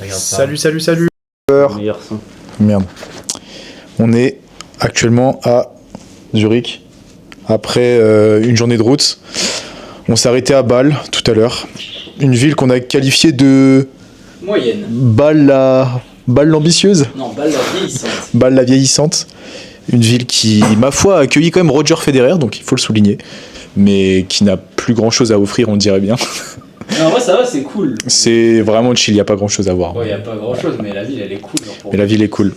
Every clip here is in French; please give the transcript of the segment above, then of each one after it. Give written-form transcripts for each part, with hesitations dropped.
Regarde ça. Salut. Meilleur son. Merde. On est actuellement à Zurich. Après une journée de route. On s'est arrêté à Bâle tout à l'heure. Une ville qu'on a qualifiée de... Moyenne. Bâle l'ambitieuse. Non, Bâle la vieillissante. Bâle la vieillissante. Une ville qui, ma foi, a accueilli quand même Roger Federer, donc il faut le souligner. Mais qui n'a plus grand chose à offrir, on dirait bien. Non, en vrai, ça va, c'est cool. C'est vraiment chill, il n'y a pas grand chose à voir. Ouais, y a pas grand chose, mais la ville, elle est cool. Genre, Mais la ville est cool.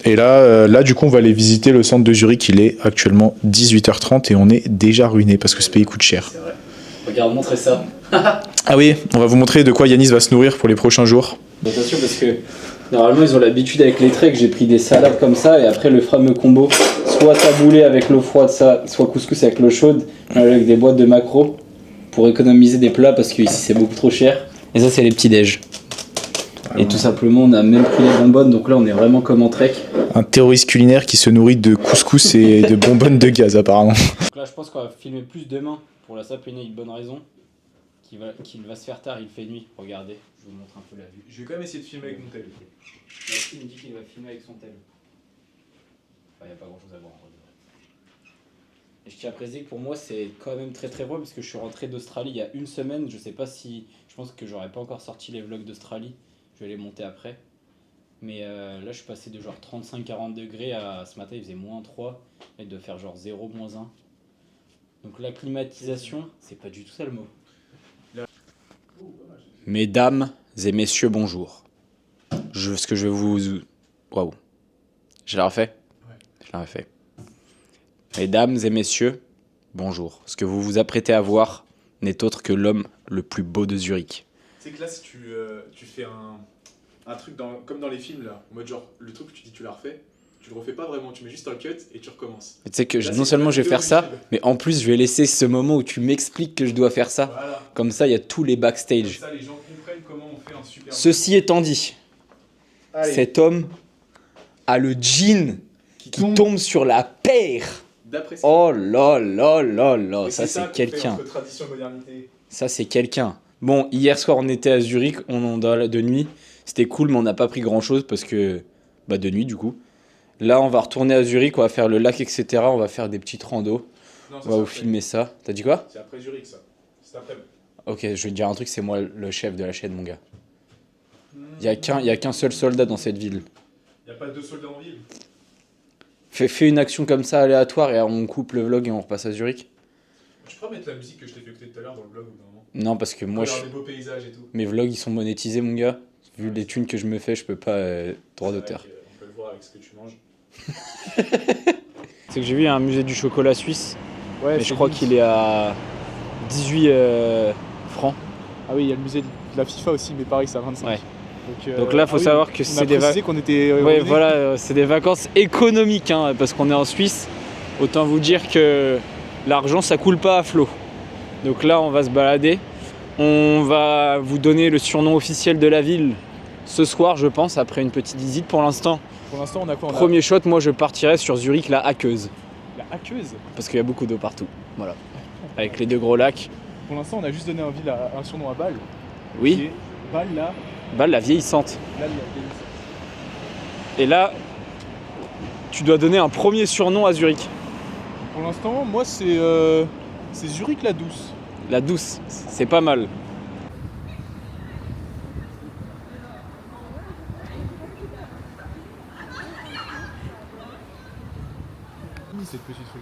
Et là, du coup, on va aller visiter le centre de Zurich. Il est actuellement 18h30 et on est déjà ruiné parce que ce pays coûte cher. C'est vrai. Regarde, montrez ça. Ah oui, on va vous montrer de quoi Yanis va se nourrir pour les prochains jours. Attention, parce que normalement, ils ont l'habitude avec les treks, j'ai pris des salades comme ça, et après le fameux combo, soit taboulé avec l'eau froide, ça, soit couscous avec l'eau chaude, avec des boîtes de maquereau, pour économiser des plats, parce que ici c'est beaucoup trop cher. Et ça, c'est les petits déj. Et tout simplement, on a même pris les bonbonnes, donc là, on est vraiment comme en trek. Un terroriste culinaire qui se nourrit de couscous et de bonbonnes de gaz, apparemment. Donc là, je pense qu'on va filmer plus demain, pour la simple et unique bonne raison, qu'il va se faire tard, il fait nuit. Regardez, je vous montre un peu la vue. Je vais quand même essayer de filmer avec mon tel. Maxime me dit qu'il va filmer avec son tel. Enfin, il n'y a pas grand chose à voir en vrai. Et je tiens à préciser que pour moi, c'est quand même très très beau, parce que je suis rentré d'Australie il y a une semaine. Je sais pas si. Je pense que j'aurais pas encore sorti les vlogs d'Australie. Je vais les monter après. Mais là, je suis passé de genre 35-40 degrés à ce matin, il faisait moins 3. Et de faire genre 0, moins 1. Donc la climatisation, c'est pas du tout ça le mot. Mesdames et messieurs, bonjour. Ce que je vais vous... Waouh. Je l'ai refait ? Ouais. Je l'ai refait. Mesdames et messieurs, bonjour. Ce que vous vous apprêtez à voir n'est autre que l'homme le plus beau de Zurich. C'est que là, si tu fais un truc comme dans les films, là, en mode genre, le truc que tu dis tu l'as refait, tu le refais pas vraiment, tu mets juste un cut et tu recommences. Tu sais que Là, non c'est seulement pas je vais du faire tout ça, original. mais en plus je vais laisser ce moment où tu m'expliques que je dois faire ça. Voilà. Comme ça, il y a tous les Comme backstage. ça, les gens comprennent comment on fait un super... Ceci étant dit, Allez, cet homme a le jean qui tombe sur la paire. d'après ce Oh là là là là, Et ça c'est qu'on fait quelqu'un. entre tradition et modernité. Ça c'est quelqu'un. Bon, hier soir on était à Zurich, on en de nuit. C'était cool, mais on n'a pas pris grand chose parce que... Bah de nuit du coup. Là on va retourner à Zurich, on va faire le lac, etc. On va faire des petites randos. Non, ça, On va vous c'est après. filmer ça. T'as dit quoi? C'est après Zurich, ça. C'est après. Ok, je vais te dire un truc, c'est moi le chef de la chaîne, mon gars. Y a qu'un seul soldat dans cette ville. Y a pas deux soldats en ville. Fais une action comme ça aléatoire et on coupe le vlog et on repasse à Zurich. Tu pourrais mettre la musique que je t'ai fait écouter tout à l'heure dans le blog ou non? Non, parce que moi, Regarde les beaux paysages et tout. mes vlogs ils sont monétisés, mon gars. Vu les thunes que je me fais, je peux pas droit C'est d'auteur. vrai qu'on peut le voir avec ce que tu manges. C'est que j'ai vu un musée du chocolat suisse, Ouais, mais je crois qu'il est à 18 francs. Ah oui, il y a le musée de la FIFA aussi, mais pareil, c'est à 25. Ouais. Donc là, faut savoir que c'est des vacances. qu'on était. Ouais, voilà, c'est des vacances économiques, hein, parce qu'on est en Suisse. Autant vous dire que l'argent, ça coule pas à flot. Donc là, on va se balader. On va vous donner le surnom officiel de la ville ce soir, je pense, après une petite visite. Pour l'instant, On a quoi? premier shot, moi, je partirais sur Zurich, la Aqueuse. La Aqueuse. Parce qu'il y a beaucoup d'eau partout. Voilà. Avec les deux gros lacs. Pour l'instant, on a juste donné un surnom à Bâle. Oui, Qui est Bâle, là. Bâle la vieillissante. Là, Et là, tu dois donner un premier surnom à Zurich. Pour l'instant, moi, c'est Zurich la douce. La douce, c'est pas mal. Cette petite rue.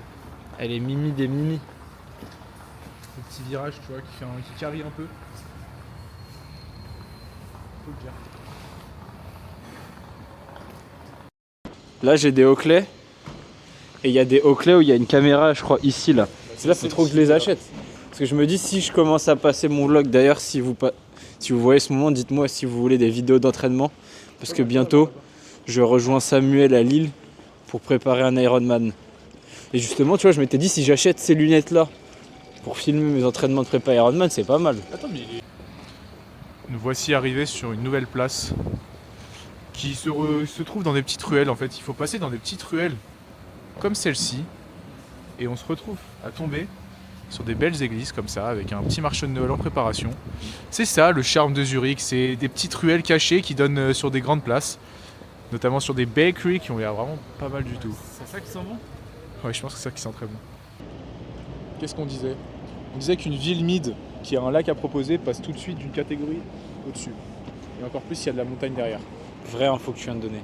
Elle est mimi des mimi. Le petit virage, tu vois, qui carry un peu. Faut le dire. Là, j'ai des Oakley. Et il y a des Oakley où il y a une caméra, je crois, ici, là. C'est là, faut trop que je les achète. Parce que je me dis, si je commence à passer mon vlog, d'ailleurs, si vous voyez ce moment, dites-moi si vous voulez des vidéos d'entraînement. Parce que bientôt, je rejoins Samuel à Lille pour préparer un Ironman. Et justement, tu vois, je m'étais dit, si j'achète ces lunettes-là pour filmer mes entraînements de prépa Ironman, c'est pas mal. Attends, mais nous voici arrivés sur une nouvelle place qui se trouve dans des petites ruelles en fait. Il faut passer dans des petites ruelles comme celle-ci et on se retrouve à tomber sur des belles églises comme ça, avec un petit marché de Noël en préparation. C'est ça le charme de Zurich, c'est des petites ruelles cachées qui donnent sur des grandes places, notamment sur des bakeries qui ont l'air vraiment pas mal du tout. C'est ça qui sent bon? Ouais, je pense que c'est ça qui sent très bon. Qu'est-ce qu'on disait? On disait qu'une ville mid qui a un lac à proposer passe tout de suite d'une catégorie au-dessus. Et encore plus s'il y a de la montagne derrière. Vraie info que tu viens de donner.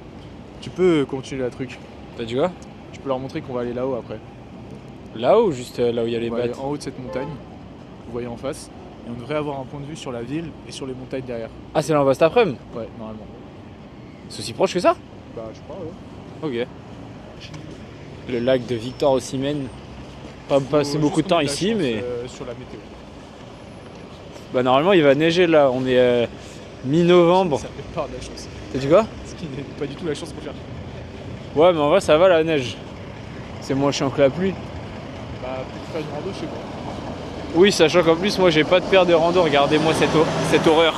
Tu peux continuer la truc. T'as dit quoi? Je peux leur montrer qu'on va aller là-haut après. Là-haut ou juste là où il y a les On va aller battes? en haut de cette montagne, vous voyez en face, et on devrait avoir un point de vue sur la ville et sur les montagnes derrière. Ah, c'est là où on va cet après-midi? Ouais, normalement. C'est aussi proche que ça? Bah, je crois, ouais. Ok. Le lac de Victor Osimhen. Pas passé Faut beaucoup juste de temps qu'on ait de la ici, chance, mais sur la météo. bah normalement il va neiger là. On est mi-novembre. Ça fait pas de la chance. T'as dit quoi? Ce qui n'est pas du tout la chance qu'on cherche. Ouais, mais en vrai ça va la neige. C'est moins chiant que la pluie. Bah, peut-être faire une rando chez moi. Oui, sachant qu'en plus moi j'ai pas de paire de rando. Regardez-moi cette horreur.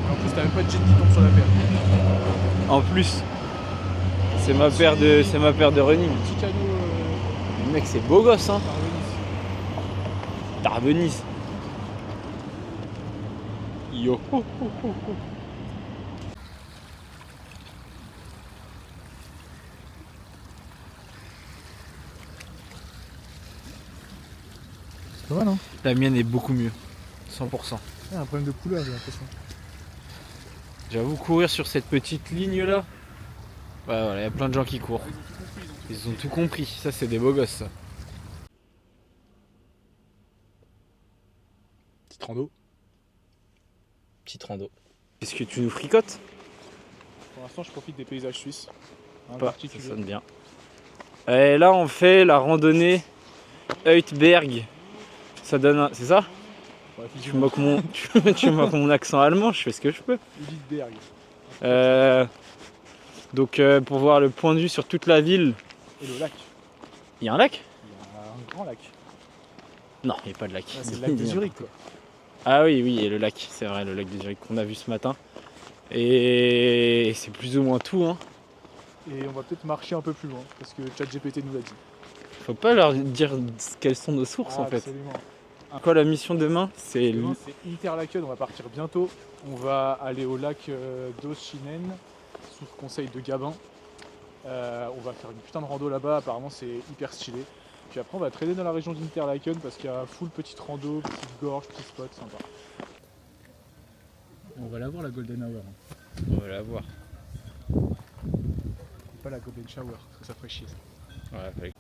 Et en plus, t'as même pas de jet qui tombe sur la paire. En plus, c'est ma paire de running. Petit canot Mec, c'est beau gosse hein. Darwenis. Darvenise. Yo. C'est pas mal, hein? La mienne est beaucoup mieux. 100%. Il y a un problème de couleur, j'ai l'impression. J'avoue, courir sur cette petite ligne là. Ouais, voilà, il y a plein de gens qui courent. Ils ont tout compris. Ça, c'est des beaux gosses ça. Petite rando. Petite rando. Est-ce que tu nous fricotes? Pour l'instant, je profite des paysages suisses. En Pas, ça particulier. sonne bien. Et là, on fait la randonnée Heutberg. Ça donne un... C'est ça? Ouais, Tu moques mon... tu moques mon accent allemand, je fais ce que je peux. Uditberg. Donc pour voir le point de vue sur toute la ville. Et le lac. Il y a un lac? Il y a un grand lac. Non, il n'y a pas de lac. Là, c'est le lac de Zurich, quoi. Ah oui, oui, et le lac, c'est vrai, le lac de Zurich qu'on a vu ce matin. Et c'est plus ou moins tout, hein. Et on va peut-être marcher un peu plus loin, parce que ChatGPT nous l'a dit. Faut pas leur dire quelles sont nos sources en fait. Absolument. Quoi la mission demain? C'est Demain, c'est Interlaken, on va partir bientôt. On va aller au lac d'Oschinen, sous le conseil de Gabin. On va faire une putain de rando là-bas, apparemment c'est hyper stylé. Puis après on va traîner dans la région d'Interlaken parce qu'il y a full petite rando, petite gorge, petit spot, sympa. On va la voir la Golden Hour, hein. On va la voir. Pas la Golden Shower, parce que ça ferait chier ça. Ouais, fallait-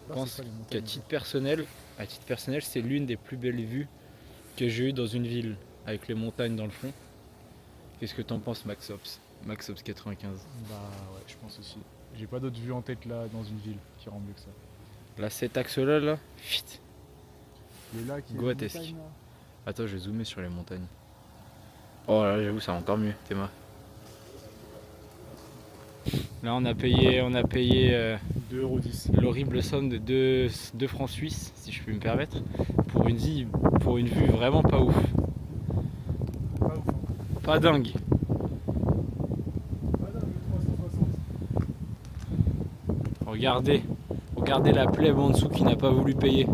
Je pense qu'à titre personnel, c'est l'une des plus belles vues que j'ai eues dans une ville, avec les montagnes dans le fond. Qu'est-ce que t'en penses, Max Ops? Max Ops 95. Bah ouais, je pense aussi. J'ai pas d'autres vues en tête là dans une ville qui rend mieux que ça. Là, cet axe-là, là, vite. Le lac, il y a Goathesque. une montagne, là. Attends, je vais zoomer sur les montagnes. Oh là, j'avoue, ça va encore mieux, Théma. Là, on a payé 2,10 l'horrible somme de 2 francs suisses, si je puis me permettre, pour une vue vraiment pas ouf. €. Pas ouf, hein. Pas dingue. Pas dingue, 360. Regardez la plèbe en dessous qui n'a pas voulu payer.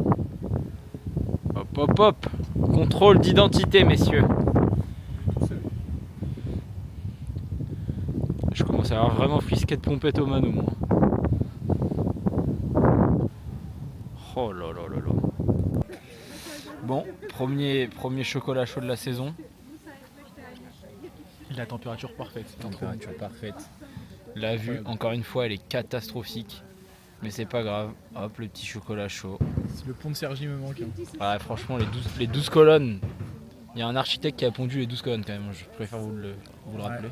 Hop hop hop. Contrôle d'identité, messieurs. Tout seul. Je commence à avoir vraiment frisquet de pompette au mano, moi. Oh là là là là. Bon, premier chocolat chaud de la saison. La température parfaite. Température parfaite. La vue, encore une fois, elle est catastrophique. Mais c'est pas grave. Hop, le petit chocolat chaud. Le pont de Cergy me manque, hein. Ouais, franchement, les 12 colonnes. Il y a un architecte qui a pondu les 12 colonnes quand même. Je préfère vous le rappeler.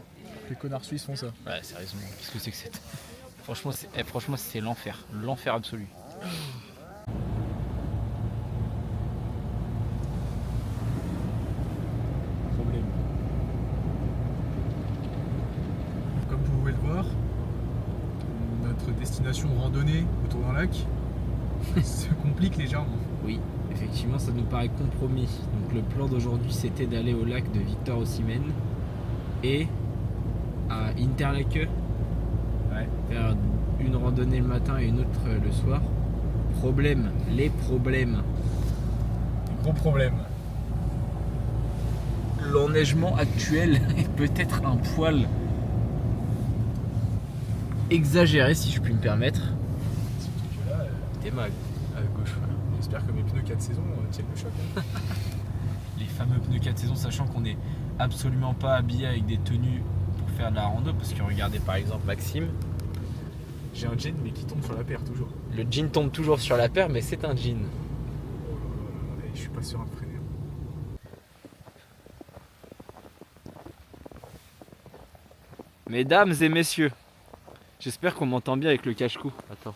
Les connards suisses font ça. Ouais, sérieusement. Qu'est-ce que c'est que c'est? Franchement, c'est l'enfer. L'enfer absolu. Problème. Comme vous pouvez le voir, notre destination randonnée autour d'un lac. se complique légèrement. Oui, effectivement, ça nous paraît compromis. Donc le plan d'aujourd'hui, c'était d'aller au lac de Victor Osimhen et à Interlaken, faire une randonnée le matin et une autre le soir. Problème, les problèmes. Gros problème. L'enneigement actuel est peut-être un poil exagéré, si je puis me permettre. Surtout que là, T'es mal à gauche. Voilà. j'espère que mes pneus 4 saisons tiennent le choc. Hein. Les fameux pneus 4 saisons, sachant qu'on n'est absolument pas habillé avec des tenues pour faire de la rando, parce que regardez par exemple Maxime, J'ai un jean mais qui tombe sur la paire toujours. le jean tombe toujours sur la paire, mais c'est un jean. Oh là là, je suis pas sûr de freiner. Mesdames et messieurs, j'espère qu'on m'entend bien avec le cache-cou. Attends.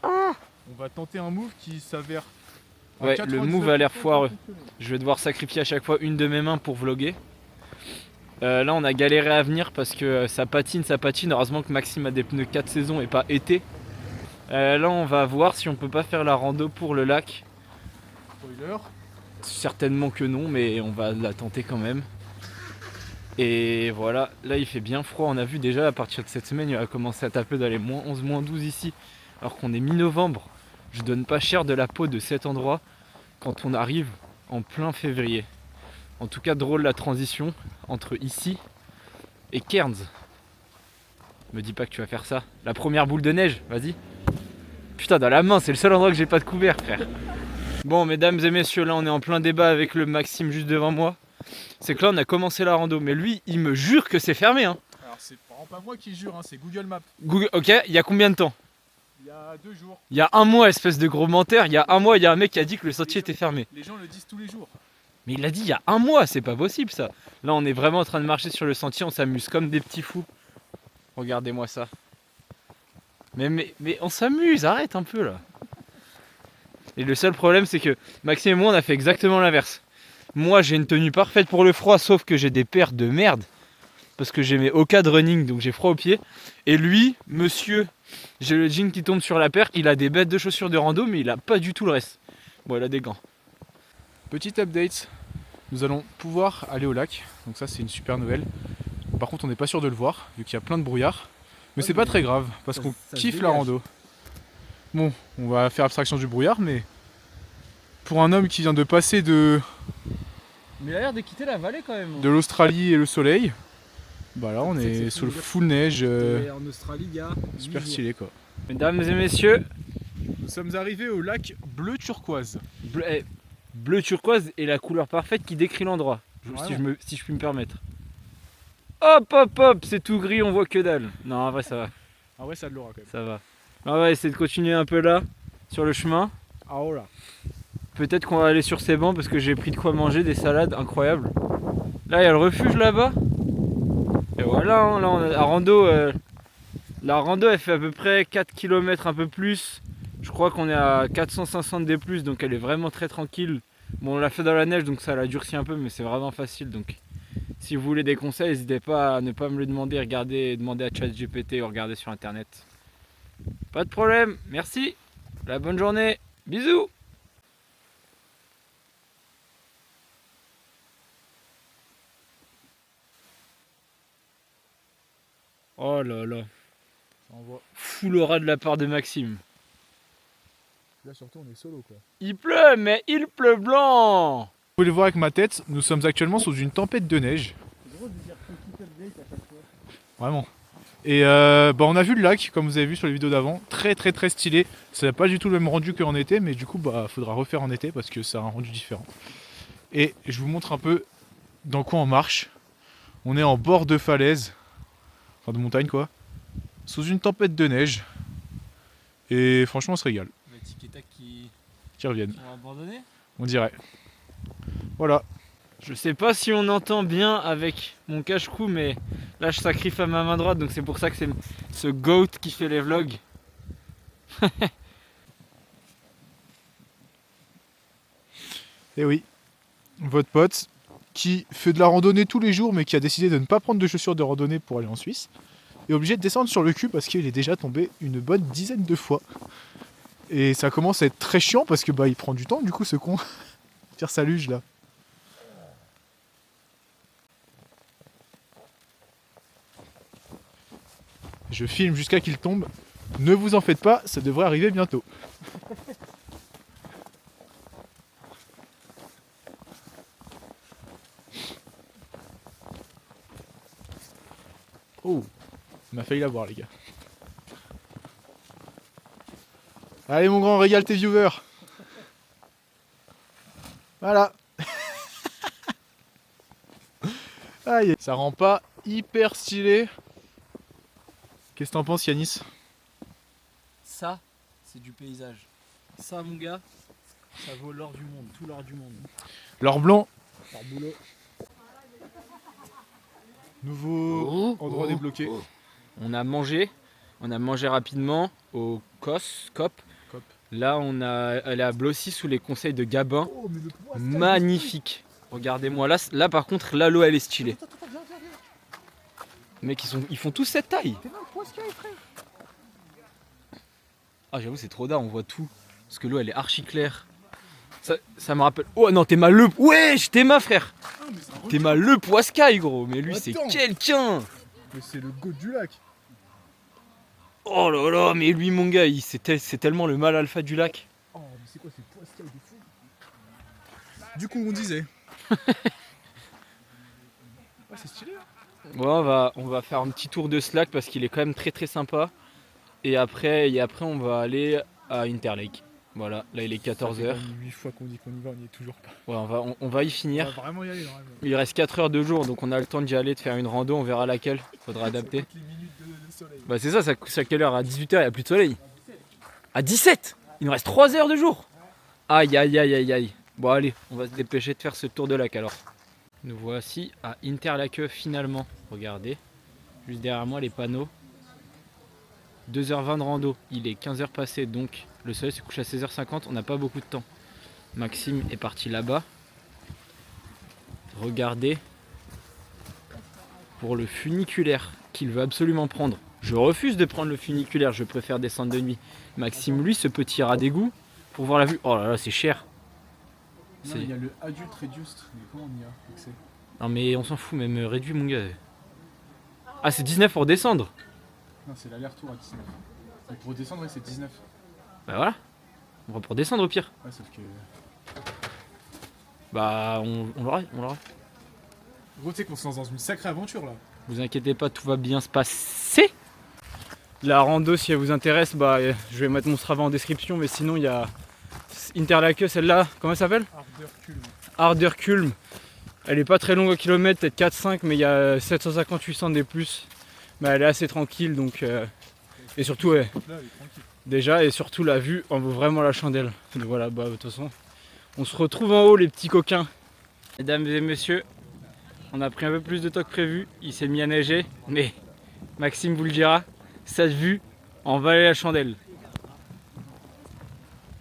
On va tenter un move qui s'avère. à Ouais, le 99% move a l'air foireux. fonctionner. Je vais devoir sacrifier à chaque fois une de mes mains pour vlogger. Là on a galéré à venir parce que ça patine. Heureusement que Maxime a des pneus 4 saisons et pas été. Là on va voir si on peut pas faire la rando pour le lac. Spoiler. Certainement que non, mais on va la tenter quand même. Et voilà, là il fait bien froid. On a vu déjà à partir de cette semaine, il va commencer à taper dans les moins 11, moins 12 ici. Alors qu'on est mi-novembre. Je donne pas cher de la peau de cet endroit quand on arrive en plein février. En tout cas, drôle la transition entre ici et Cairns. Me dis pas que tu vas faire ça. La première boule de neige, vas-y. Putain, dans la main, c'est le seul endroit que j'ai pas de couvert, frère. Bon, mesdames et messieurs, là on est en plein débat avec le Maxime juste devant moi. C'est que là on a commencé la rando, mais lui il me jure que c'est fermé. Hein. Alors c'est vraiment pas moi qui jure, hein, c'est Google Maps. Google, ok, il y a combien de temps? Il y a 2 jours. Il y a un mois, espèce de gros menteur. Il y a un mois, il y a un mec qui a dit que le sentier était fermé. Les gens le disent tous les jours. Mais il l'a dit il y a un mois, c'est pas possible ça. Là on est vraiment en train de marcher sur le sentier, on s'amuse comme des petits fous. Regardez-moi ça. Mais on s'amuse, arrête un peu là. Et le seul problème c'est que Maxime et moi on a fait exactement l'inverse. Moi j'ai une tenue parfaite pour le froid, sauf que j'ai des paires de merde. Parce que j'ai mes Oka de running, donc j'ai froid aux pieds. Et lui, monsieur, j'ai le jean qui tombe sur la paire, il a des bêtes de chaussures de rando, mais il a pas du tout le reste. Bon, il a des gants. Petit update, nous allons pouvoir aller au lac, donc ça c'est une super nouvelle. Par contre on n'est pas sûr de le voir, vu qu'il y a plein de brouillard. Mais c'est pas très grave, parce qu'on ça se kiffe la dégage. rando. Bon, on va faire abstraction du brouillard, mais pour un homme qui vient de passer de Mais il a l'air de quitter la vallée quand même. l'Australie et le soleil, bah là on C'est est que c'est sous le full full neige, En Australie, il y a super stylé quoi. Mesdames et messieurs, Nous sommes arrivés au lac bleu turquoise. bleu turquoise est la couleur parfaite qui décrit l'endroit. Vraiment. Si je puis me permettre. Hop hop hop, c'est tout gris, on voit que dalle. Non, en vrai ça va, Ah ouais ça de l'aura quand même. ça va. On va essayer de continuer un peu là, sur le chemin. Ah oh là. Peut-être qu'on va aller sur ces bancs parce que j'ai pris de quoi manger, des salades incroyables. Là il y a le refuge là-bas. Et voilà, hein, là on a la rando elle fait à peu près 4 km un peu plus. Je crois qu'on est à 450 des plus, donc elle est vraiment très tranquille. Bon on l'a fait dans la neige donc ça l'a durci un peu, mais c'est vraiment facile. Donc si vous voulez des conseils, n'hésitez pas à ne pas me le demander, demandez à ChatGPT ou regardez sur internet. Pas de problème, merci, la bonne journée, bisous. Oh là là, Ça envoie. full aura de la part de Maxime. Là surtout on est solo quoi. Il pleut, mais il pleut blanc. Vous pouvez le voir avec ma tête, nous sommes actuellement sous une tempête de neige. Vraiment. Et on a vu le lac, comme vous avez vu sur les vidéos d'avant, très stylé. Ça n'a pas du tout le même rendu qu'en été, mais du coup faudra refaire en été parce que ça a un rendu différent. Et je vous montre un peu dans quoi on marche. On est en bord de falaise, enfin de montagne quoi, sous une tempête de neige. Et franchement on se régale, qui reviennent, ont abandonné. on dirait. Voilà. Je sais pas si on entend bien avec mon cache-cou, mais là je sacrifie à ma main droite, donc c'est pour ça que c'est ce goat qui fait les vlogs. Et oui, votre pote qui fait de la randonnée tous les jours mais qui a décidé de ne pas prendre de chaussures de randonnée pour aller en Suisse est obligé de descendre sur le cul parce qu'il est déjà tombé une bonne dizaine de fois. Et ça commence à être très chiant parce que bah il prend du temps du coup ce con. Tire sa luge là. Je filme jusqu'à qu'il tombe. Ne vous en faites pas, ça devrait arriver bientôt. Oh, on a failli l'avoir les gars. Allez mon grand, régale tes viewers. Voilà. Aïe, ça rend pas hyper stylé. Qu'est-ce que t'en penses Yanis? Ça, c'est du paysage. Ça, mon gars, ça vaut l'or du monde, tout l'or du monde. L'or blanc. Par boulot. Nouveau endroit débloqué. On a mangé rapidement au COP. Là, on a allé à Blossy sous les conseils de Gabin. Oh, mais le poids, Magnifique. Regardez-moi là par contre, là l'eau elle est stylée. Les mecs ils font tous cette taille. Ah j'avoue c'est trop d'art, on voit tout. Parce que l'eau elle est archi claire. Ça me rappelle. Oh non Théma le. Wesh Théma frère. Théma le Poiscaille gros. Mais lui c'est Attends. quelqu'un. Mais c'est le goût du lac. Oh là là mais lui mon gars c'est tellement le mâle alpha du lac. Oh, mais c'est quoi ce poiscaille de fou? Du coup, on disait. Ouais, c'est stylé. Hein. Ouais, on va faire un petit tour de ce lac parce qu'il est quand même très très sympa. Et après on va aller à Interlake. Voilà, là il est 14h. 8 fois qu'on dit qu'on y va, on n'y est toujours pas. Ouais, on va y On finir. va vraiment y aller normalement. Il reste 4 heures de jour donc on a le temps d'y aller, de faire une rando, on verra laquelle. Faudra adapter. Les minutes de soleil. Bah c'est ça c'est à quelle heure? À 18h il n'y a plus de soleil. À 17 il nous reste 3 heures de jour. Aïe aïe aïe aïe aïe. Bon allez, on va se dépêcher de faire ce tour de lac alors. Nous voici à Interlaken finalement. Regardez, juste derrière moi les panneaux. 2h20 de rando, il est 15h passé donc le soleil se couche à 16h50, on n'a pas beaucoup de temps. Maxime est parti là-bas. Regardez pour le funiculaire qu'il veut absolument prendre. Je refuse de prendre le funiculaire, je préfère descendre de nuit. Maxime lui ce petit rat d'égout pour voir la vue. Oh là là c'est cher. Non, il y a le adulte reduced, mais comment on y a accès? Non mais on s'en fout, même réduit mon gars. Ah c'est 19 pour descendre. Non, c'est l'aller-retour à 19. Et pour descendre, ouais, c'est 19. Bah voilà. On va pour descendre au pire. Ouais, sauf que. Bah on l'aura. Gros, tu sais qu'on se lance dans une sacrée aventure là. Vous inquiétez pas, tout va bien se passer. La rando si elle vous intéresse, bah je vais mettre mon Strava en description, mais sinon il y a Interlaken, celle-là, comment elle s'appelle? Arderkulm. Elle est pas très longue au kilomètre, peut-être 4-5, mais il y a 750-800 des plus. Mais elle est assez tranquille donc. Et surtout, ouais, Là, elle est tranquille. déjà, et surtout la vue en vaut vraiment la chandelle. Donc voilà, bah de toute façon, on se retrouve en haut les petits coquins. Mesdames et messieurs, on a pris un peu plus de temps que prévu, il s'est mis à neiger, mais Maxime vous le dira, cette vue en valait la chandelle.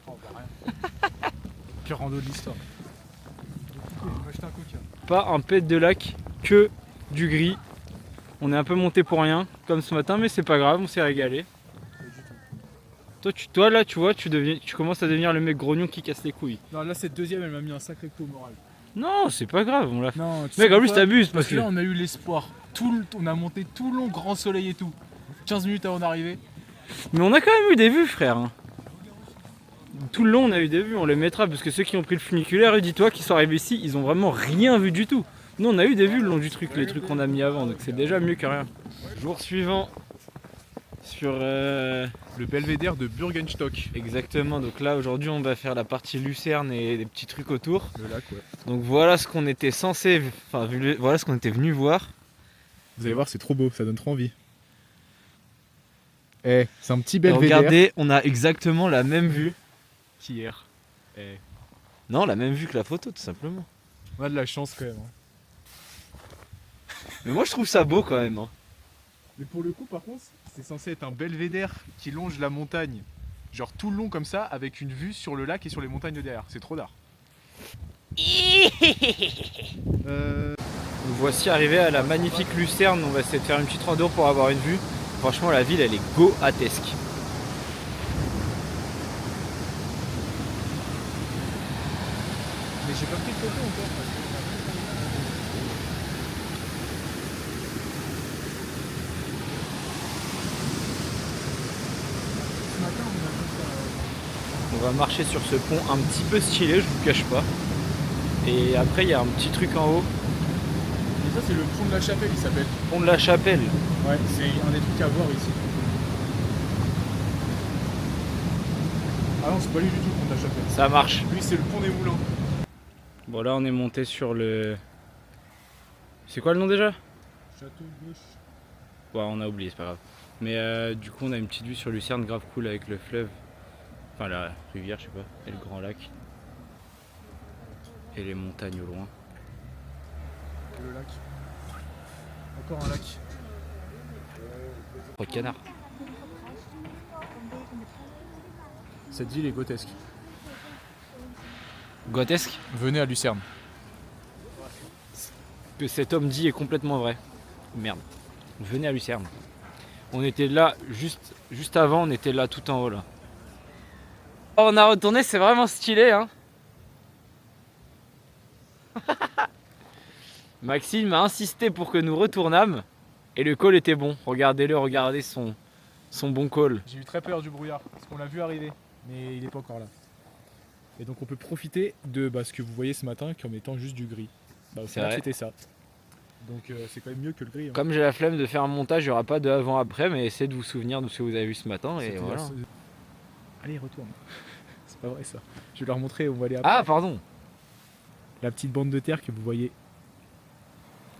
Oh, bah rien. Pire rando de l'histoire. On va acheter un coca. Pas un pet de lac, que du gris. On est un peu monté pour rien, comme ce matin, mais c'est pas grave, on s'est régalé. Toi là, tu vois, tu commences à devenir le mec grognon qui casse les couilles. Non, là, cette deuxième, elle m'a mis un sacré coup au moral. Non, c'est pas grave, on l'a fait. Non, tu Mec, sais en plus, pourquoi? t'abuses Parce parce que là, que. on a eu l'espoir. On a monté tout le long, grand soleil et tout. 15 minutes avant d'arriver. Mais on a quand même eu des vues, frère. hein. Tout le long, on a eu des vues, on les mettra parce que ceux qui ont pris le funiculaire, dis-toi, qui sont arrivés ici, ils ont vraiment rien vu du tout. Nous, on a eu des vues le long du truc, les trucs qu'on a mis avant, donc c'est déjà mieux que rien. Jour suivant sur. Le belvédère de Burgenstock. Exactement, donc là aujourd'hui, on va faire la partie Lucerne et des petits trucs autour. Le lac, ouais. Donc voilà ce qu'on était censé. Enfin, voilà ce qu'on était venu voir. Vous allez voir, c'est trop beau, ça donne trop envie. Eh, c'est un petit Et belvédère. regardez, on a exactement la même vue qu'hier. Non, la même vue que la photo, tout simplement. On a de la chance quand même. Hein. Mais moi, je trouve ça beau quand même. hein. Mais pour le coup, par contre, c'est censé être un belvédère qui longe la montagne. Genre tout le long comme ça, avec une vue sur le lac et sur les montagnes de derrière. C'est trop d'art. Nous voici arrivés à la magnifique Lucerne. On va essayer de faire une petite rando pour avoir une vue. Franchement, la ville, elle est goatesque. Mais j'ai pas pris de photo encore. Ce matin, on a fait ça. On va marcher sur ce pont un petit peu stylé, je vous cache pas. Et après, il y a un petit truc en haut. Et ça, c'est le pont de la Chapelle, il s'appelle. Pont de la Chapelle. Ouais, c'est un des trucs à voir ici. Ah non, c'est pas lui du tout le pont de la Chapelle. Ça marche. Lui, c'est le pont des Moulins. Bon, là, on est monté sur le. C'est quoi le nom déjà? Château gauche. Ouais, on a oublié, c'est pas grave. Mais du coup, on a une petite vue sur Lucerne grave cool avec le fleuve. Enfin, la rivière, je sais pas. Et le grand lac. Et les montagnes au loin. Le lac. Encore un lac. Pas de canard. Cette ville est grotesque. Grotesque. Venez à Lucerne. Que cet homme dit est complètement vrai. Merde. Venez à Lucerne. On était là, juste avant, on était là tout en haut là. Oh, on a retourné, c'est vraiment stylé hein. Maxime a insisté pour que nous retournâmes et le call était bon. Regardez-le, regardez son bon call. J'ai eu très peur du brouillard parce qu'on l'a vu arriver, mais il n'est pas encore là. Et donc on peut profiter de ce que vous voyez ce matin comme étant juste du gris. Au C'est final, vrai. c'était ça. Donc c'est quand même mieux que le gris. Hein. Comme j'ai la flemme de faire un montage, il n'y aura pas de avant-après, mais essayez de vous souvenir de ce que vous avez vu ce matin et C'est-à-dire, voilà. Allez, retourne. C'est pas vrai ça. Je vais leur montrer, on va aller après. Ah, pardon. La petite bande de terre que vous voyez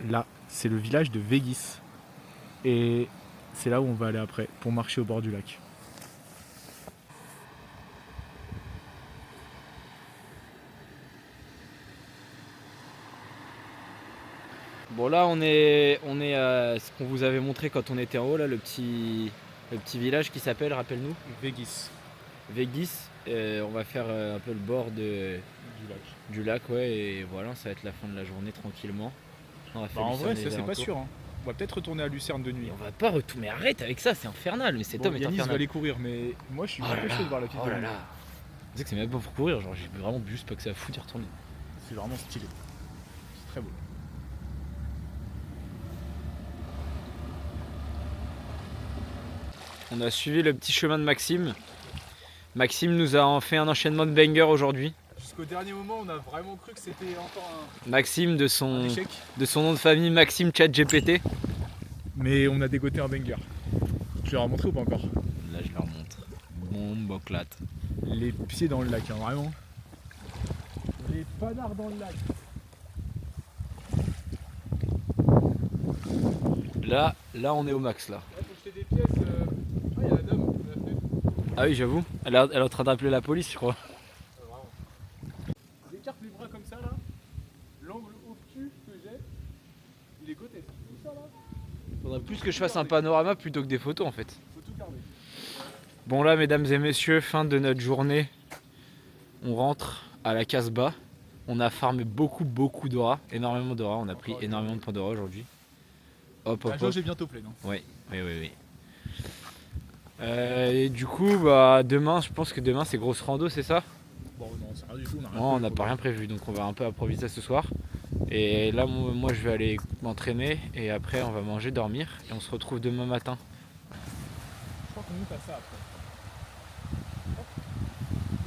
là, c'est le village de Végis. Et c'est là où on va aller après, pour marcher au bord du lac. Bon là on est à ce qu'on vous avait montré quand on était en haut là, le petit village qui s'appelle, rappelle-nous. Végis. Végis. On va faire un peu le bord du lac ouais, et voilà, ça va être la fin de la journée tranquillement. On va faire En vrai, Lucerne et ça les c'est pas alentours. sûr. Hein. On va peut-être retourner à Lucerne de nuit. Et on va pas retourner, mais arrête avec ça, c'est infernal, mais cet Bon, homme est Yanis va infernal. aller courir, mais moi je suis Oh un là peu là, chaud de voir la piste oh de là nuit. là. Tu sais que c'est même pas pour courir, genre j'ai vraiment juste pas que ça à foutre d'y retourner. C'est vraiment stylé. C'est très beau. On a suivi le petit chemin de Maxime. Maxime nous a fait un enchaînement de bangers aujourd'hui. Jusqu'au dernier moment, on a vraiment cru que c'était encore Maxime de un son échec. nom de famille, Maxime ChatGPT. Mais on a dégoté un banger. Tu leur as montré ou pas encore? Là je leur montre. Bomboclate. Les pieds dans le lac, hein, vraiment. Les panards dans le lac. Là on est au max là. Là, faut jeter des pièces. Ah, il y a la dame de la fenêtre. Ah oui j'avoue, elle est en train d'appeler la police je crois. Vraiment. J'écarte les bras comme ça là. L'angle obtus que j'ai, il est grotesque. Tout ça là, Faudrait plus que je fasse un panorama plutôt que des photos en fait. faut tout garder. Bon là mesdames et messieurs, fin de notre journée. On rentre à la Casbah. On a farmé beaucoup d'aura, énormément d'aura, on a pris énormément de points d'aura aujourd'hui. Hop La hop jauge hop. est bientôt pleine. Hein. Oui. Et du coup bah demain, je pense que demain c'est grosse rando, c'est ça? Bon, non, c'est rien du tout. Non, on n'a pas rien prévu, donc on va un peu improviser ce soir. Et là, moi, je vais aller m'entraîner et après, on va manger, dormir et on se retrouve demain matin. Je crois qu'on monte à ça après.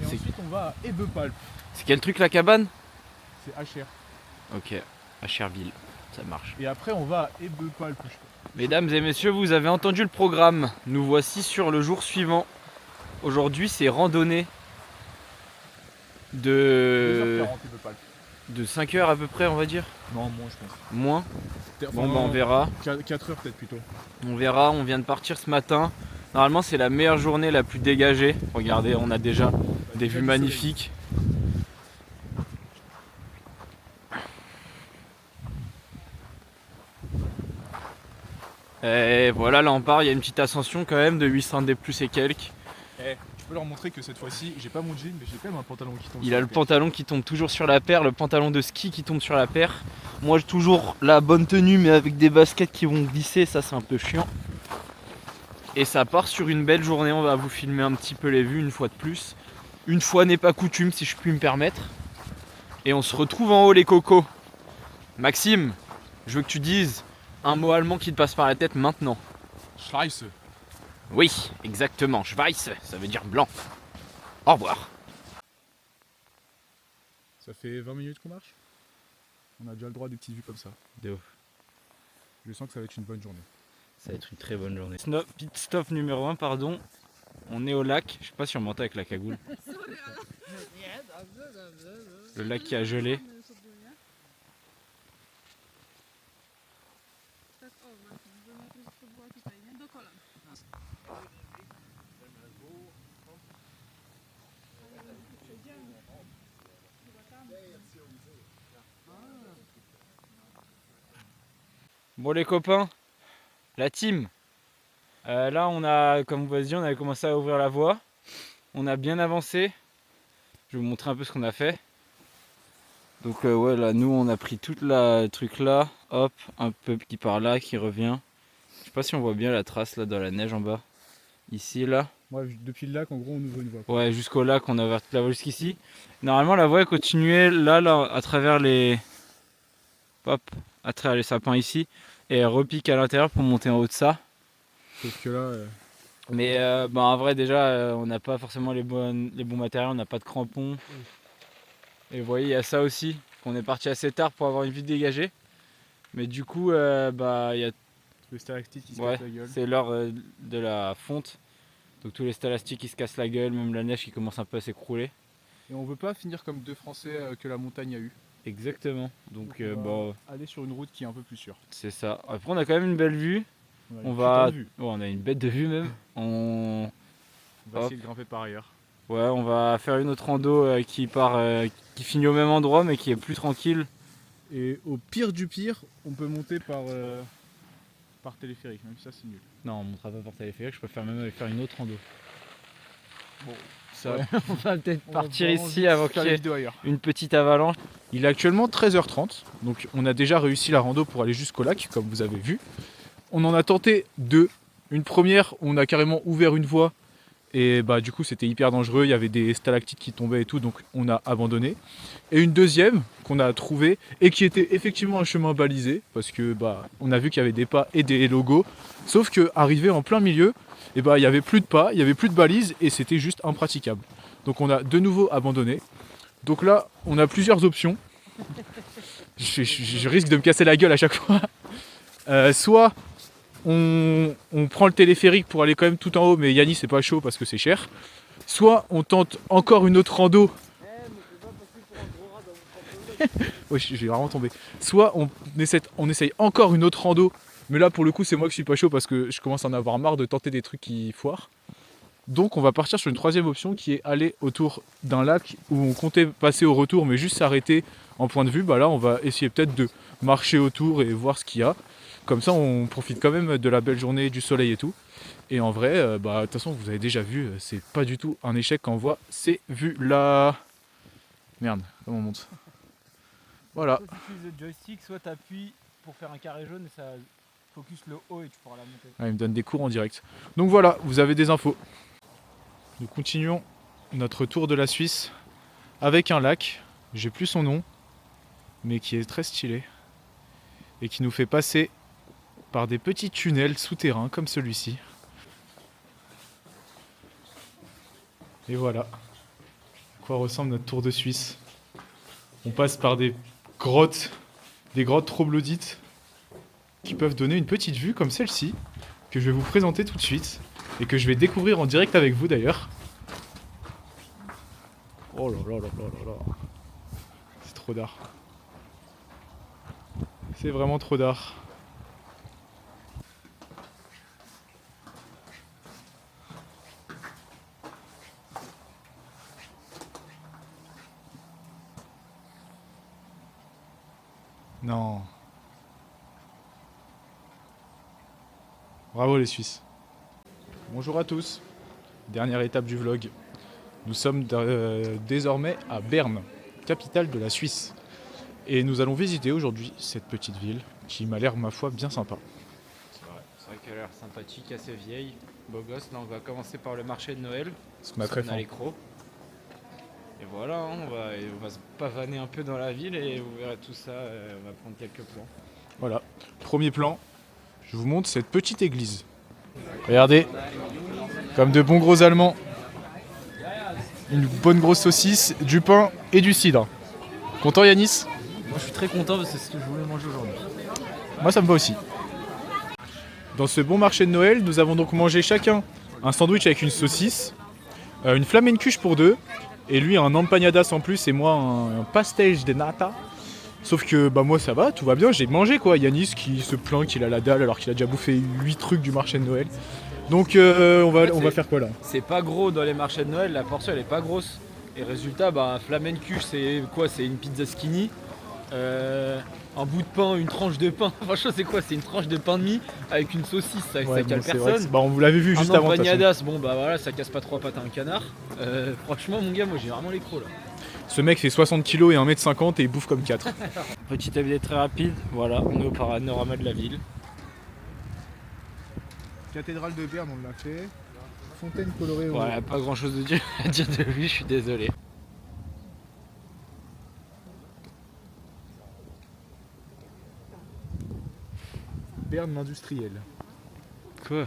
Et C'est- ensuite, on va à Ebepalp. C'est quel truc la cabane? C'est HR. Ok, à Cherville, ça marche. Et après, on va à Ebepalp. Mesdames et messieurs, vous avez entendu le programme. Nous voici sur le jour suivant. Aujourd'hui, c'est randonnée de 2h40 Ebepalp. 5 heures à peu près, on va dire. Non, moins, je pense. Moins. Bon, bah on verra. 4 heures peut-être plutôt. On verra, on vient de partir ce matin. Normalement c'est la meilleure journée, la plus dégagée. Regardez, on a déjà des vues magnifiques. Et voilà, là on part, il y a une petite ascension quand même de 800 D plus et quelques. Tu peux leur montrer que cette fois-ci, j'ai pas mon jean, mais j'ai quand même un pantalon qui tombe. Il a le pantalon qui tombe toujours sur la paire, le pantalon de ski qui tombe sur la paire. Moi j'ai toujours la bonne tenue mais avec des baskets qui vont glisser, ça c'est un peu chiant. Et ça part sur une belle journée, on va vous filmer un petit peu les vues une fois de plus. Une fois n'est pas coutume si je puis me permettre. Et on se retrouve en haut les cocos. Maxime, je veux que tu dises un mot allemand qui te passe par la tête maintenant. Scheiße. Oui, exactement, Schweiß, ça veut dire blanc. Au revoir. Ça fait 20 minutes qu'on marche. On a déjà le droit à des petites vues comme ça. De ouf. Je sens que ça va être une bonne journée. Ça va être une très bonne journée. Pit stop numéro 1, pardon. On est au lac. Je sais pas si on monte avec la cagoule. Le lac qui a gelé. Bon les copains, la team. Là on a, comme vous avez dit, on avait commencé à ouvrir la voie. On a bien avancé. Je vais vous montrer un peu ce qu'on a fait. Donc ouais là nous on a pris toute la truc là. Hop, un peu qui part là, qui revient. Je sais pas si on voit bien la trace là dans la neige en bas. Ici là. Ouais, depuis le lac, en gros, on ouvre une voie. Ouais, jusqu'au lac, on a ouvert toute la voie jusqu'ici. Normalement la voie elle continuait là, à travers les... Hop, à travers les sapins ici. Et elle repique à l'intérieur pour monter en haut de ça. Sauf que là, Mais en vrai déjà on n'a pas forcément les bons matériaux, on n'a pas de crampons. Et vous voyez il y a ça aussi, qu'on est parti assez tard pour avoir une vue dégagée. Mais du coup il y a... le stalactite qui se Ouais, casse la gueule. c'est l'heure de la fonte. Donc tous les stalastiques qui se cassent la gueule, même la neige qui commence un peu à s'écrouler. Et on veut pas finir comme deux Français que la montagne a eu. Exactement. Donc on va aller sur une route qui est un peu plus sûre. c'est ça. Après on a quand même une belle vue. On va... Vue. Ouais, on a une bête de vue même. On va essayer de grimper par ailleurs. Ouais, on va faire une autre rando qui finit au même endroit mais qui est plus tranquille. Et au pire du pire, on peut monter par téléphérique, même si ça c'est nul. Non, on montera pas par téléphérique, je préfère même aller faire une autre rando. Bon, Ça, ouais. on va peut-être On va partir vraiment ici vite avant faire qu'il y la ait vidéo ailleurs. une petite avalanche. Il est actuellement 13h30, donc on a déjà réussi la rando pour aller jusqu'au lac, comme vous avez vu. On en a tenté deux. Une première, on a carrément ouvert une voie, et bah du coup c'était hyper dangereux, il y avait des stalactites qui tombaient et tout, donc on a abandonné. Et une deuxième qu'on a trouvée, et qui était effectivement un chemin balisé, parce que bah on a vu qu'il y avait des pas et des logos, sauf que arrivé en plein milieu, et bah il y avait plus de pas, il y avait plus de balises, et c'était juste impraticable. Donc on a de nouveau abandonné. Donc là, on a plusieurs options. Je risque de me casser la gueule à chaque fois. Soit on prend le téléphérique pour aller quand même tout en haut, mais Yannis c'est pas chaud parce que c'est cher. Soit on tente encore une autre rando. Ouais, je vais vraiment tomber. Soit on essaye encore une autre rando, mais là pour le coup c'est moi qui suis pas chaud parce que je commence à en avoir marre de tenter des trucs qui foirent. Donc on va partir sur une troisième option qui est aller autour d'un lac où on comptait passer au retour mais juste s'arrêter en point de vue. Bah là on va essayer peut-être de marcher autour et voir ce qu'il y a. Comme ça on profite quand même de la belle journée, du soleil et tout. Et en vrai, de toute façon vous avez déjà vu, c'est pas du tout un échec quand on voit ces vues là. Merde, comment on monte? Voilà. Soit tu utilises le joystick, soit tu appuies pour faire un carré jaune et ça focus le haut et tu pourras la monter. Ah, il me donne des cours en direct. Donc voilà, vous avez des infos. Nous continuons notre tour de la Suisse avec un lac, j'ai plus son nom, mais qui est très stylé et qui nous fait passer par des petits tunnels souterrains comme celui-ci. Et voilà à quoi ressemble notre tour de Suisse. On passe par des grottes troglodytes qui peuvent donner une petite vue comme celle-ci, que je vais vous présenter tout de suite et que je vais découvrir en direct avec vous d'ailleurs. Oh là là là là là là. C'est trop d'art. C'est vraiment trop d'art. Non. Bravo les Suisses. Bonjour à tous. Dernière étape du vlog. Nous sommes désormais à Berne, capitale de la Suisse. Et nous allons visiter aujourd'hui cette petite ville qui m'a l'air, ma foi, bien sympa. C'est vrai qu'elle a l'air sympathique, assez vieille, beau gosse. Là on va commencer par le marché de Noël. Parce qu'on a très On a faim. les crocs. Et voilà, hein, on va se pavaner un peu dans la ville et vous verrez tout ça, on va prendre quelques plans. Voilà, premier plan, je vous montre cette petite église. Regardez, comme de bons gros Allemands, une bonne grosse saucisse, du pain et du cidre. Content Yanis? Moi je suis très content parce que c'est ce que je voulais manger aujourd'hui. Moi ça me va aussi. Dans ce bon marché de Noël, nous avons donc mangé chacun un sandwich avec une saucisse, une flamencuche pour deux, et lui un empanadas en plus et moi un pastel de nata. Sauf que bah moi ça va, tout va bien, j'ai mangé quoi. Yanis qui se plaint qu'il a la dalle alors qu'il a déjà bouffé 8 trucs du marché de Noël. Donc on va faire quoi là? C'est pas gros dans les marchés de Noël, la portion elle est pas grosse. Et résultat, bah, flamencuche c'est quoi? C'est une pizza skinny. Un bout de pain, une tranche de pain. Franchement, c'est quoi? C'est une tranche de pain de mie avec une saucisse, ça Ouais, cale bon, c'est vrai personne. que on vous l'avait vu juste avant. De toute façon. Empanadas, bon bah voilà, ça casse pas 3 pattes à un canard. Franchement, mon gars, moi j'ai vraiment les crocs là. Ce mec fait 60 kg et 1m50 et il bouffe comme 4. Petit update très rapide, voilà, on est au panorama de la ville. Cathédrale de Berne, on l'a fait. Fontaine colorée. Voilà, pas grand chose à dire de lui, je suis désolé. Berne l'industriel. Quoi?